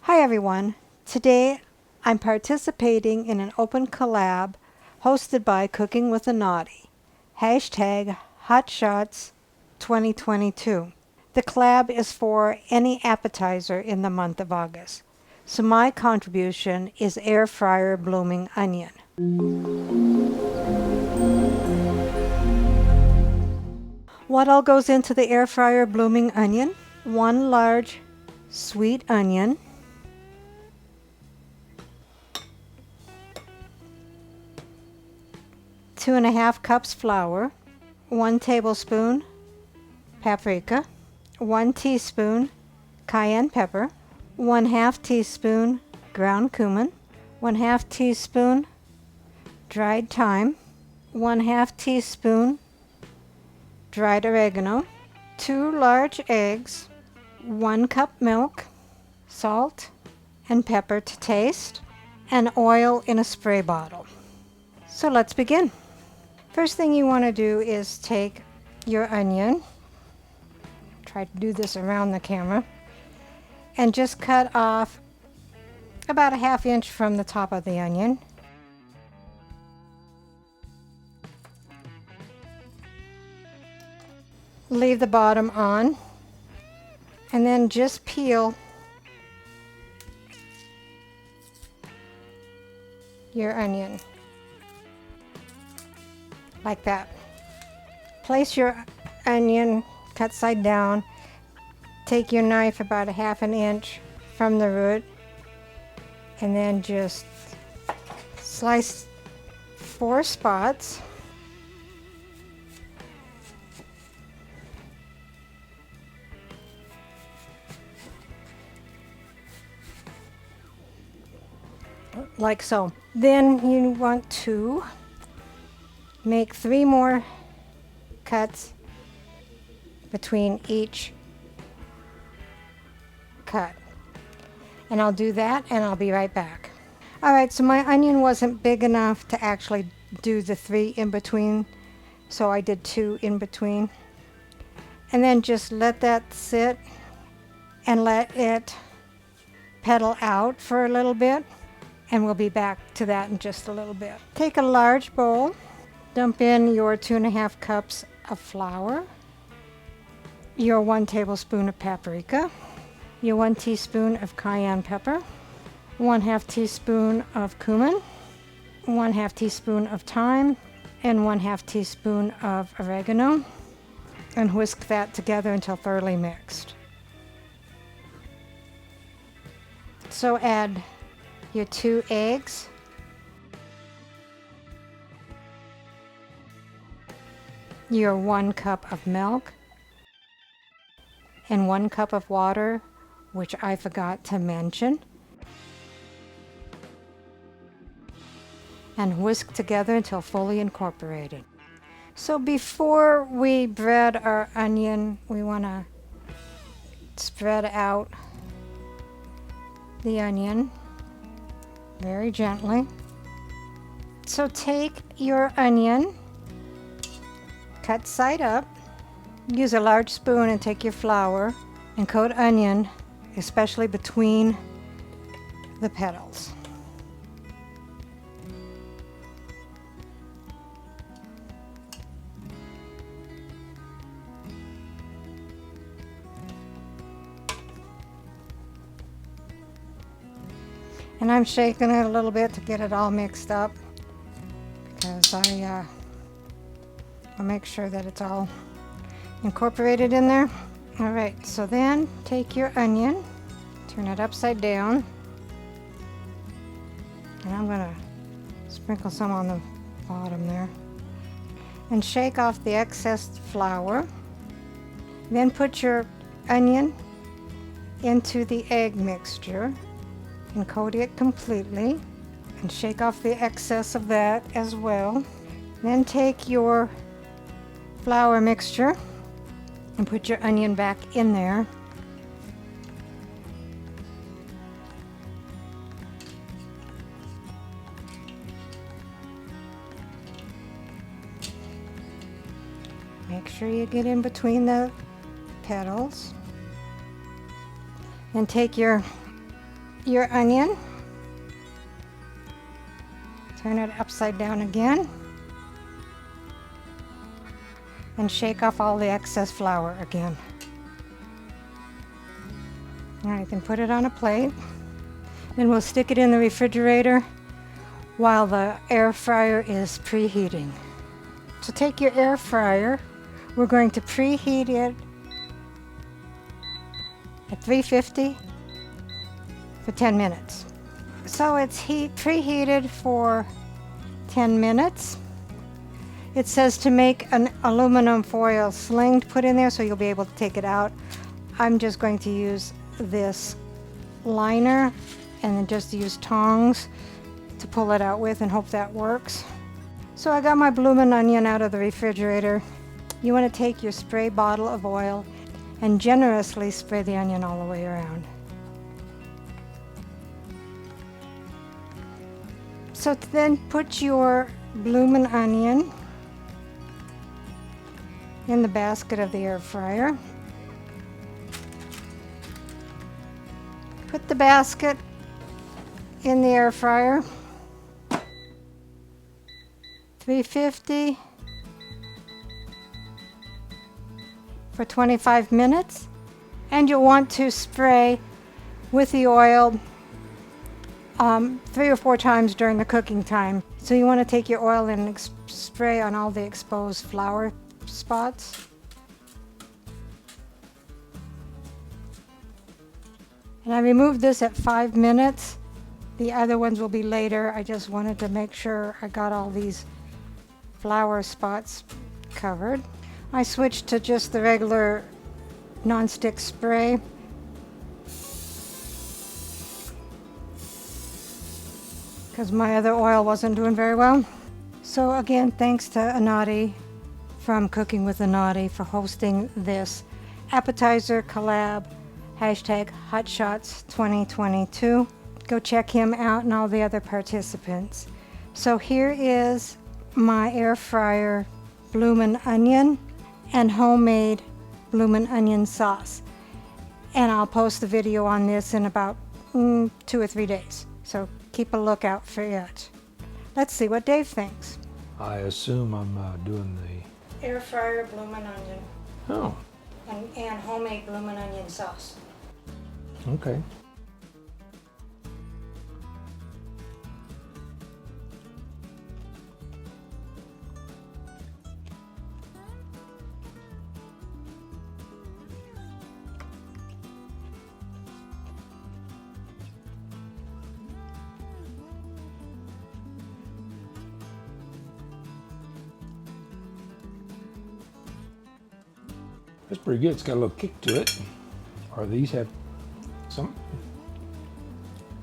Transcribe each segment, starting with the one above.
Hi everyone. Today I'm participating in an open collab hosted by Cooking with a Naughty. Hashtag HotShots 2022. The collab is for any appetizer in the month of August. So my contribution is air fryer blooming onion. What all goes into the air fryer blooming onion? 1 large sweet onion, 2½ cups flour, 1 tablespoon paprika, 1 teaspoon cayenne pepper, 1/2 teaspoon ground cumin, 1/2 teaspoon dried thyme, 1/2 teaspoon dried oregano, 2 large eggs, 1 cup milk, salt and pepper to taste, and oil in a spray bottle. So let's begin. First thing you want to do is take your onion, try to do this around the camera, and just cut off about 1/2 inch from the top of the onion. Leave the bottom on, and then just peel your onion like that. Place your onion cut side down. Take your knife about 1/2 inch from the root, and then just slice 4 spots. Like so. Then you want to make 3 more cuts between each cut. And I'll do that and I'll be right back. Alright, so my onion wasn't big enough to actually do the 3 in between, so I did 2 in between. And then just let that sit and let it pedal out for a little bit, and we'll be back to that in just a little bit. Take a large bowl, dump in your 2½ cups of flour, your 1 tablespoon of paprika, your 1 teaspoon of cayenne pepper, 1/2 teaspoon of cumin, 1/2 teaspoon of thyme, and 1/2 teaspoon of oregano, and whisk that together until thoroughly mixed. So add your 2 eggs, your 1 cup of milk, and 1 cup of water, which I forgot to mention, and whisk together until fully incorporated. So before we bread our onion, we want to spread out the onion very gently. So take your onion, cut side up, use a large spoon and take your flour and coat onion, especially between the petals. And I'm shaking it a little bit to get it all mixed up, because I'll make sure that it's all incorporated in there. All right, so then take your onion, turn it upside down, and I'm gonna sprinkle some on the bottom there, and shake off the excess flour. Then put your onion into the egg mixture and coat it completely, and shake off the excess of that as well. Then take your flour mixture and put your onion back in there. Make sure you get in between the petals. Then take your your onion. Turn it upside down again. And shake off all the excess flour again. All right, then put it on a plate. Then we'll stick it in the refrigerator while the air fryer is preheating. So take your air fryer. We're going to preheat it at 350 for 10 minutes. So it's preheated for 10 minutes. It says to make an aluminum foil sling to put in there so you'll be able to take it out. I'm just going to use this liner and then just use tongs to pull it out with and hope that works. So I got my bloomin' onion out of the refrigerator. You want to take your spray bottle of oil and generously spray the onion all the way around. So then put your bloomin' onion in the basket of the air fryer. Put the basket in the air fryer. 350 for 25 minutes. And you'll want to spray with the oil 3 or 4 times during the cooking time. So you want to take your oil and spray on all the exposed flour spots. And I removed this at 5 minutes. The other ones will be later. I just wanted to make sure I got all these flour spots covered. I switched to just the regular non-stick spray. Because my other oil wasn't doing very well. So again, thanks to Anati from Cooking with Anati for hosting this appetizer collab, #HotShots2022. Go check him out and all the other participants. So here is my air fryer bloomin' onion and homemade bloomin' onion sauce. And I'll post the video on this in about 2 or 3 days. So keep a lookout for it. Let's see what Dave thinks. I assume I'm doing the Air fryer bloomin' onion. Oh, And homemade bloomin' onion sauce. okay. That's pretty good. It's got a little kick to it. Or these have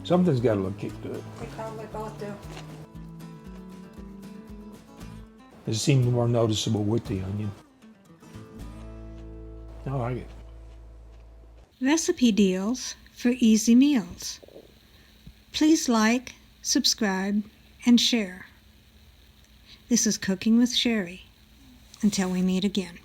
something's got a little kick to it. They probably both do. It seems more noticeable with the onion. I like it. Recipe deals for easy meals. Please like, subscribe, and share. This is Cooking with Sherry. Until we meet again.